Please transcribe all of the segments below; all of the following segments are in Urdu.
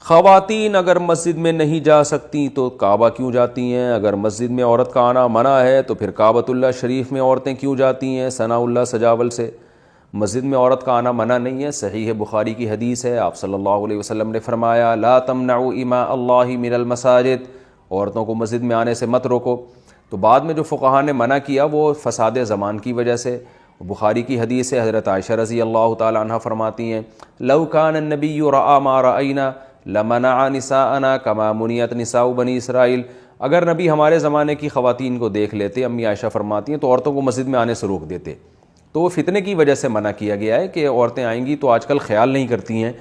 خواتین اگر مسجد میں نہیں جا سکتی تو کعبہ کیوں جاتی ہیں؟ اگر مسجد میں عورت کا آنا منع ہے تو پھر کعبۃ اللہ شریف میں عورتیں کیوں جاتی ہیں ثناء اللہ سجاول سے؟ مسجد میں عورت کا آنا منع نہیں ہے، صحیح بخاری کی حدیث ہے، آپ صلی اللہ علیہ وسلم نے فرمایا لا تمنعوا اماء اللہ من المساجد، عورتوں کو مسجد میں آنے سے مت روکو۔ تو بعد میں جو فقہاء نے منع کیا وہ فساد زمان کی وجہ سے۔ بخاری کی حدیث ہے، حضرت عائشہ رضی اللہ تعالی عنہ فرماتی ہیں لو کان النبی رأى ما رأینا لمنع نساءنا کما منعت نساء بنی اسرائیل، اگر نبی ہمارے زمانے کی خواتین کو دیکھ لیتے، امی عائشہ فرماتی ہیں، تو عورتوں کو مسجد میں آنے سے روک دیتے۔ تو وہ فتنے کی وجہ سے منع کیا گیا ہے کہ عورتیں آئیں گی تو آج کل خیال نہیں کرتی ہیں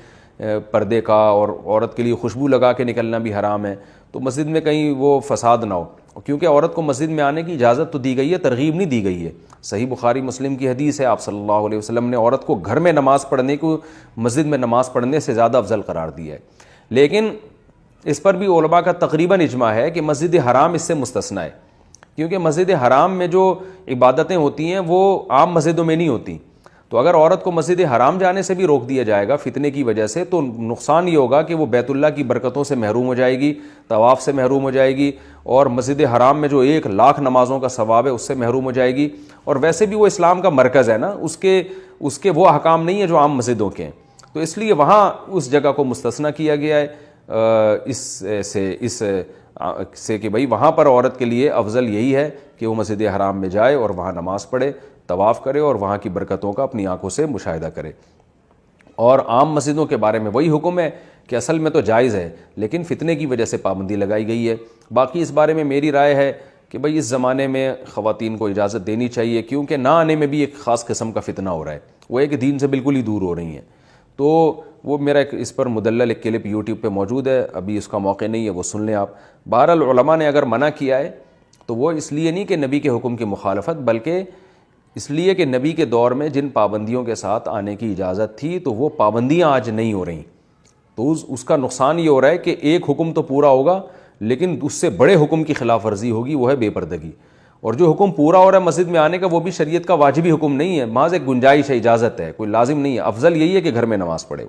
پردے کا، اور عورت کے لیے خوشبو لگا کے نکلنا بھی حرام ہے، تو مسجد میں کہیں وہ فساد نہ ہو، کیونکہ عورت کو مسجد میں آنے کی اجازت تو دی گئی ہے، ترغیب نہیں دی گئی ہے۔ صحیح بخاری مسلم کی حدیث ہے، آپ صلی اللہ علیہ وسلم نے عورت کو گھر میں نماز پڑھنے کو مسجد میں نماز پڑھنے سے زیادہ افضل قرار دیا ہے، لیکن اس پر بھی علماء کا تقریباً اجماع ہے کہ مسجد حرام اس سے مستثنیٰ ہے، کیونکہ مسجد حرام میں جو عبادتیں ہوتی ہیں وہ عام مسجدوں میں نہیں ہوتی۔ تو اگر عورت کو مسجد حرام جانے سے بھی روک دیا جائے گا فتنے کی وجہ سے، تو نقصان یہ ہوگا کہ وہ بیت اللہ کی برکتوں سے محروم ہو جائے گی، طواف سے محروم ہو جائے گی، اور مسجد حرام میں جو 1,00,000 نمازوں کا ثواب ہے اس سے محروم ہو جائے گی، اور ویسے بھی وہ اسلام کا مرکز ہے نا، اس کے وہ احکام نہیں ہیں جو عام مسجدوں کے ہیں، تو اس لیے وہاں اس جگہ کو مستثنیٰ کیا گیا ہے اس سے کہ بھئی وہاں پر عورت کے لیے افضل یہی ہے کہ وہ مسجد حرام میں جائے اور وہاں نماز پڑھے، طواف کرے، اور وہاں کی برکتوں کا اپنی آنکھوں سے مشاہدہ کرے۔ اور عام مسجدوں کے بارے میں وہی حکم ہے کہ اصل میں تو جائز ہے، لیکن فتنے کی وجہ سے پابندی لگائی گئی ہے۔ باقی اس بارے میں میری رائے ہے کہ بھئی اس زمانے میں خواتین کو اجازت دینی چاہیے، کیونکہ نہ آنے میں بھی ایک خاص قسم کا فتنہ ہو رہا ہے، وہ ایک دین سے بالکل ہی دور ہو رہی ہیں۔ تو وہ میرا اس پر مدلل ایک کلپ یوٹیوب پہ موجود ہے، ابھی اس کا موقع نہیں ہے، وہ سن لیں آپ۔ بہرحال علماء نے اگر منع کیا ہے تو وہ اس لیے نہیں کہ نبی کے حکم کی مخالفت، بلکہ اس لیے کہ نبی کے دور میں جن پابندیوں کے ساتھ آنے کی اجازت تھی تو وہ پابندیاں آج نہیں ہو رہی، تو اس کا نقصان یہ ہو رہا ہے کہ ایک حکم تو پورا ہوگا لیکن اس سے بڑے حکم کی خلاف ورزی ہوگی، وہ ہے بے پردگی، اور جو حکم پورا ہو رہا ہے مسجد میں آنے کا وہ بھی شریعت کا واجبی حکم نہیں ہے، محض ایک گنجائش ہے، اجازت ہے، کوئی لازم نہیں ہے، افضل یہی ہے کہ گھر میں نماز پڑھے۔